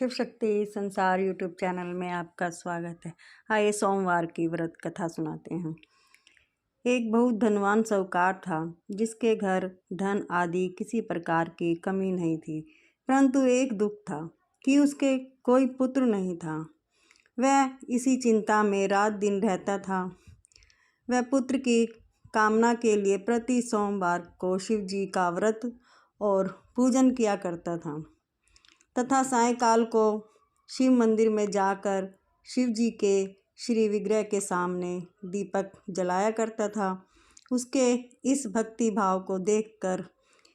शिव शक्ति संसार YouTube channel में आपका स्वागत है। आइए सोमवार की व्रत कथा सुनाते हैं। एक बहुत धनवान साहूकार था, जिसके घर धन आदि किसी प्रकार की कमी नहीं थी, परंतु एक दुख था कि उसके कोई पुत्र नहीं था। वह इसी चिंता में रात दिन रहता था। वह पुत्र की कामना के लिए प्रति सोमवार को शिव जी का व्रत और पूजन किया करता था तथा सायंकाल को शिव मंदिर में जाकर शिव जी के श्री विग्रह के सामने दीपक जलाया करता था। उसके इस भक्ति भाव को देखकर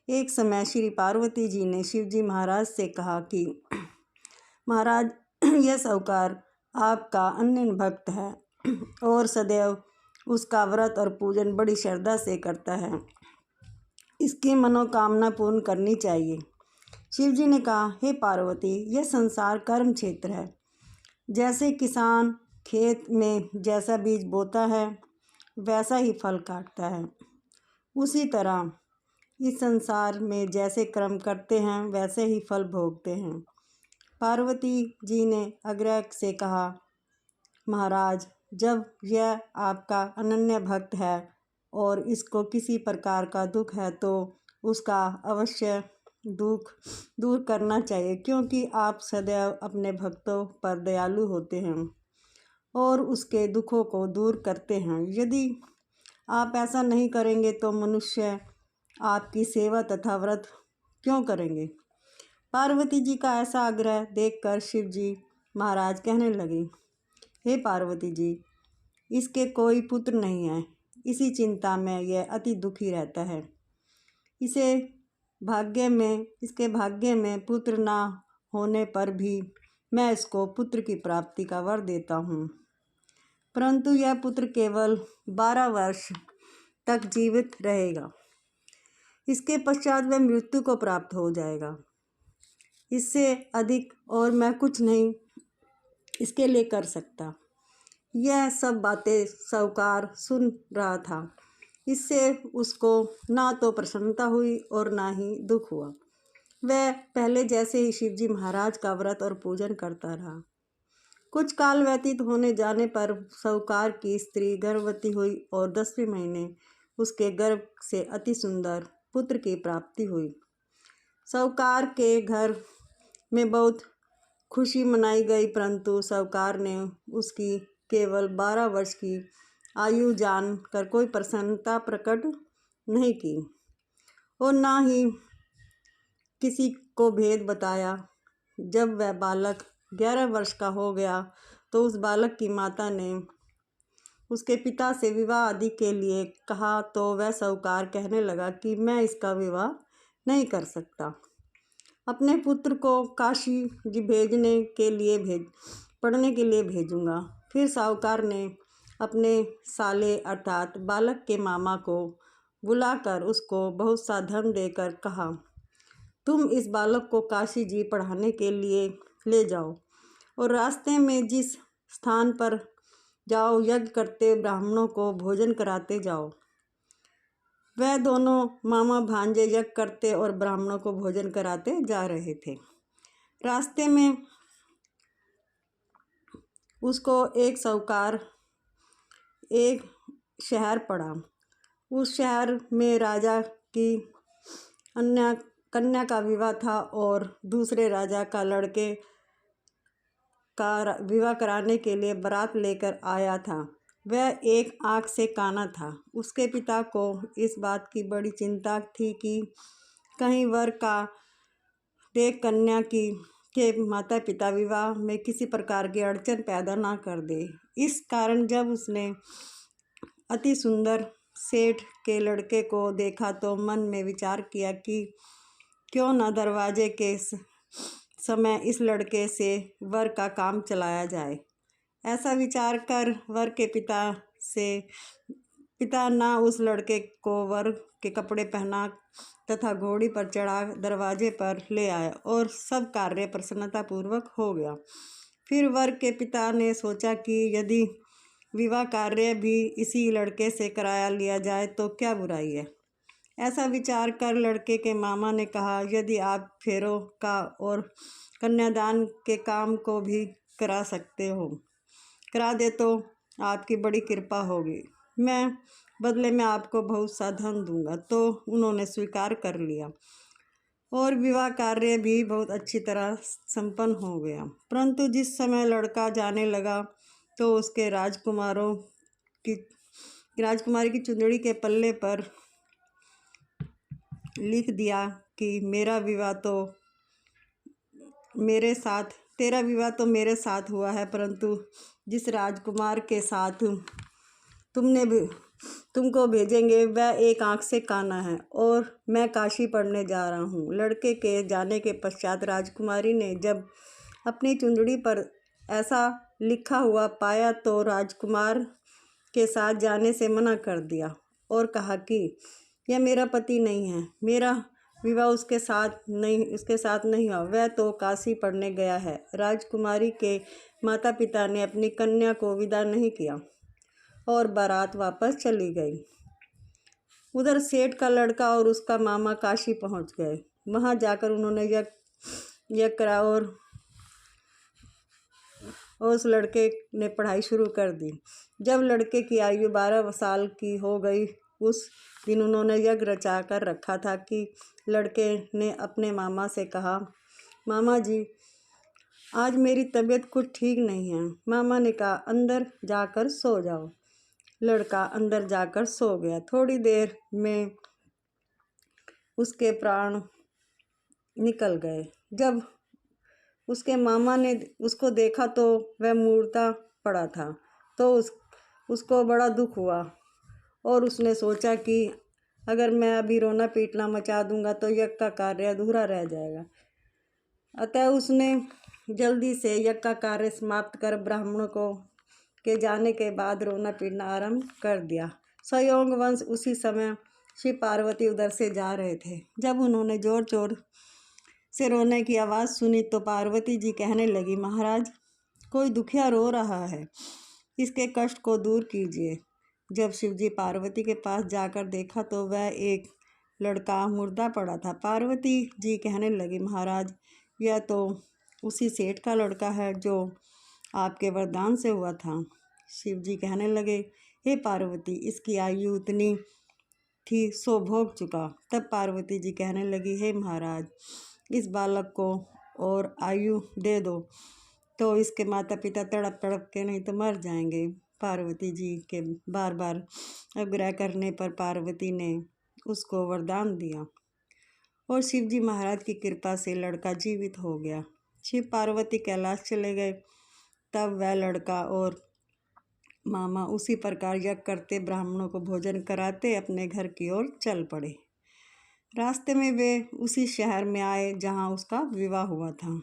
एक समय श्री पार्वती जी ने शिव जी महाराज से कहा कि महाराज, यह साहूकार आपका अनन्य भक्त है और सदैव उसका व्रत और पूजन बड़ी श्रद्धा से करता है। इसकी मनोकामना पूर्ण करनी चाहिए। शिव जी ने कहा, हे पार्वती, यह संसार कर्म क्षेत्र है। जैसे किसान खेत में जैसा बीज बोता है वैसा ही फल काटता है, उसी तरह इस संसार में जैसे कर्म करते हैं वैसे ही फल भोगते हैं। पार्वती जी ने आग्रह से कहा, महाराज, जब यह आपका अनन्य भक्त है और इसको किसी प्रकार का दुख है तो उसका अवश्य दुख दूर करना चाहिए, क्योंकि आप सदैव अपने भक्तों पर दयालु होते हैं और उसके दुखों को दूर करते हैं। यदि आप ऐसा नहीं करेंगे तो मनुष्य आपकी सेवा तथा व्रत क्यों करेंगे। पार्वती जी का ऐसा आग्रह देखकर शिव जी महाराज कहने लगे, हे पार्वती जी, इसके कोई पुत्र नहीं है। इसी चिंता में यह अति दुखी रहता है। इसके भाग्य में पुत्र ना होने पर भी मैं इसको पुत्र की प्राप्ति का वर देता हूँ, परंतु यह पुत्र केवल 12 वर्ष तक जीवित रहेगा। इसके पश्चात वह मृत्यु को प्राप्त हो जाएगा। इससे अधिक और मैं कुछ नहीं इसके लिए कर सकता। यह सब बातें साहूकार सुन रहा था। इससे उसको ना तो प्रसन्नता हुई और ना ही दुख हुआ। वह पहले जैसे ही शिवजी महाराज का व्रत और पूजन करता रहा। कुछ काल व्यतीत होने जाने पर साहूकार की स्त्री गर्भवती हुई और 10वें महीने उसके गर्भ से अति सुंदर पुत्र की प्राप्ति हुई। साहूकार के घर में बहुत खुशी मनाई गई, परंतु साहूकार ने उसकी केवल 12 वर्ष की आयु जानकर कोई प्रसन्नता प्रकट नहीं की और ना ही किसी को भेद बताया। जब वह बालक 11 वर्ष का हो गया तो उस बालक की माता ने उसके पिता से विवाह आदि के लिए कहा, तो वह साहूकार कहने लगा कि मैं इसका विवाह नहीं कर सकता। अपने पुत्र को काशी पढ़ने के लिए भेजूंगा। फिर साहूकार ने अपने साले अर्थात बालक के मामा को बुलाकर उसको बहुत सा धन देकर कहा, तुम इस बालक को काशी जी पढ़ाने के लिए ले जाओ और रास्ते में जिस स्थान पर जाओ यज्ञ करते ब्राह्मणों को भोजन कराते जाओ। वह दोनों मामा भांजे यज्ञ करते और ब्राह्मणों को भोजन कराते जा रहे थे। रास्ते में उसको एक साहूकार एक शहर पड़ा। उस शहर में राजा की अन्य कन्या का विवाह था और दूसरे राजा का लड़के का विवाह कराने के लिए बारात लेकर आया था। वह एक आँख से काना था। उसके पिता को इस बात की बड़ी चिंता थी कि कहीं वर का देख कन्या के माता पिता विवाह में किसी प्रकार की अड़चन पैदा ना कर दे। इस कारण जब उसने अति सुंदर सेठ के लड़के को देखा तो मन में विचार किया कि क्यों न दरवाजे के समय इस लड़के से वर का काम चलाया जाए। ऐसा विचार कर वर के पिता ना उस लड़के को वर के कपड़े पहना तथा घोड़ी पर चढ़ा दरवाजे पर ले आया और सब कार्य प्रसन्नतापूर्वक हो गया। फिर वर के पिता ने सोचा कि यदि विवाह कार्य भी इसी लड़के से कराया लिया जाए तो क्या बुराई है। ऐसा विचार कर लड़के के मामा ने कहा, यदि आप फेरों का और कन्यादान के काम को भी करा दे तो आपकी बड़ी कृपा होगी। मैं बदले में आपको बहुत सा धन दूंगा। तो उन्होंने स्वीकार कर लिया और विवाह कार्य भी बहुत अच्छी तरह संपन्न हो गया। परंतु जिस समय लड़का जाने लगा तो उसके राजकुमारी की चुंदड़ी के पल्ले पर लिख दिया कि तेरा विवाह तो मेरे साथ हुआ है, परंतु जिस राजकुमार के साथ तुमको भेजेंगे वह एक आँख से काना है और मैं काशी पढ़ने जा रहा हूँ। लड़के के जाने के पश्चात राजकुमारी ने जब अपनी चुंदड़ी पर ऐसा लिखा हुआ पाया तो राजकुमार के साथ जाने से मना कर दिया और कहा कि यह मेरा पति नहीं है, मेरा विवाह उसके साथ नहीं हुआ, वह तो काशी पढ़ने गया है। राजकुमारी के माता पिता ने अपनी कन्या को विदा नहीं किया और बारात वापस चली गई। उधर सेठ का लड़का और उसका मामा काशी पहुंच गए। वहां जाकर उन्होंने यज्ञ करा और उस लड़के ने पढ़ाई शुरू कर दी। जब लड़के की आयु 12 साल की हो गई, उस दिन उन्होंने यज्ञ रचा कर रखा था कि लड़के ने अपने मामा से कहा, मामा जी आज मेरी तबीयत कुछ ठीक नहीं है। मामा ने कहा, अंदर जाकर सो जाओ। लड़का अंदर जाकर सो गया। थोड़ी देर में उसके प्राण निकल गए। जब उसके मामा ने उसको देखा तो वह मुर्दा पड़ा था। तो उसको बड़ा दुख हुआ और उसने सोचा कि अगर मैं अभी रोना पीटना मचा दूंगा तो यज्ञ का कार्य अधूरा रह जाएगा। अतः उसने जल्दी से यज्ञ का कार्य समाप्त कर ब्राह्मणों के जाने के बाद रोना पीटना आरंभ कर दिया। संयोग वंश उसी समय शिव पार्वती उधर से जा रहे थे। जब उन्होंने जोर जोर से रोने की आवाज़ सुनी तो पार्वती जी कहने लगी, महाराज कोई दुखिया रो रहा है, इसके कष्ट को दूर कीजिए। जब शिवजी पार्वती के पास जाकर देखा तो वह एक लड़का मुर्दा पड़ा था। पार्वती जी कहने लगी, महाराज यह तो उसी सेठ का लड़का है जो आपके वरदान से हुआ था। शिवजी कहने लगे, हे पार्वती इसकी आयु इतनी थी सो भोग चुका। तब पार्वती जी कहने लगी, हे महाराज इस बालक को और आयु दे दो तो इसके माता पिता तड़प तड़प के नहीं तो मर जाएंगे। पार्वती जी के बार बार आग्रह करने पर पार्वती ने उसको वरदान दिया और शिवजी महाराज की कृपा से लड़का जीवित हो गया। शिव पार्वती कैलाश चले गए। तब वह लड़का और मामा उसी प्रकार यज्ञ करते, ब्राह्मणों को भोजन कराते अपने घर की ओर चल पड़े। रास्ते में वे उसी शहर में आए जहाँ उसका विवाह हुआ था।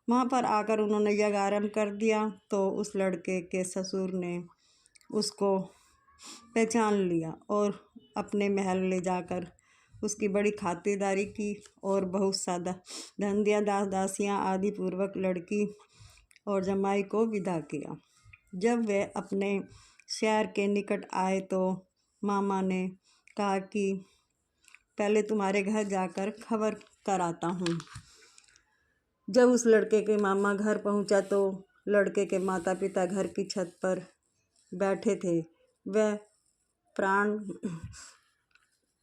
वहाँ पर आकर उन्होंने यज्ञ आरंभ कर दिया तो उस लड़के के ससुर ने उसको पहचान लिया और अपने महल ले जाकर उसकी बड़ी खातिरदारी की और बहुत सा धन दिया, दास दासियाँ आदि पूर्वक लड़की और जमाई को विदा किया। जब वे अपने शहर के निकट आए तो मामा ने कहा कि पहले तुम्हारे घर जाकर खबर कर आता हूँ। जब उस लड़के के मामा घर पहुँचा तो लड़के के माता पिता घर की छत पर बैठे थे।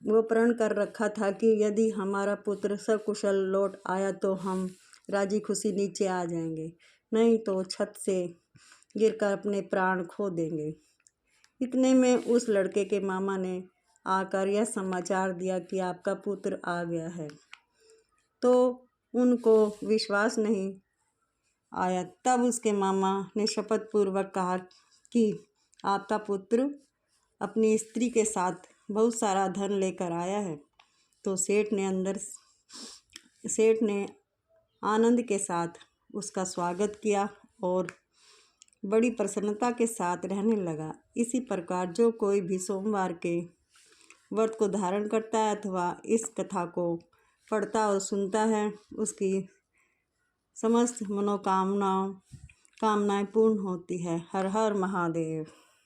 वो प्रण कर रखा था कि यदि हमारा पुत्र सकुशल लौट आया तो हम राजी खुशी नीचे आ जाएंगे, नहीं तो छत से गिरकर अपने प्राण खो देंगे। इतने में उस लड़के के मामा ने आकर यह समाचार दिया कि आपका पुत्र आ गया है। तो उनको विश्वास नहीं आया। तब उसके मामा ने शपथ पूर्वक कहा कि आपका पुत्र अपनी स्त्री के साथ बहुत सारा धन लेकर आया है। तो सेठ ने आनंद के साथ उसका स्वागत किया और बड़ी प्रसन्नता के साथ रहने लगा। इसी प्रकार जो कोई भी सोमवार के व्रत को धारण करता है अथवा इस कथा को पढ़ता और सुनता है, उसकी समस्त कामनाएं पूर्ण होती है। हर हर महादेव।